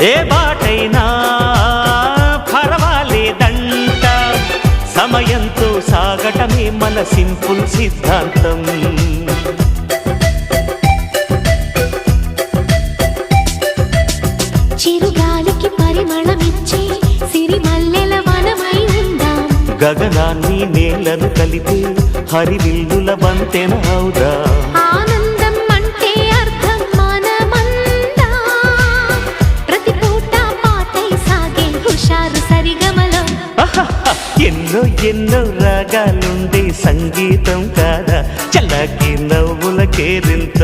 ఏ బాటైనా పర్వాలేదంట, సమయంతో సాగటమే మన సింపుల్ సిద్ధాంతం. చిరుగాలికి పరిమళమిచ్చే సిరిమల్లెల వనమై ఉందాం, గగనాన్ని నేలను కలిపే హరివిల్లుల వంతెన అవుదాం. ఆనందం అంటే అర్థం మనమందా, ప్రతి పూట పాటై సాగే హుషారు సరిగమలో. ఎన్నో ఎన్నో రాగాలుండే సంగీతం కాదా, చల్లకి నవ్వుల కేరింత.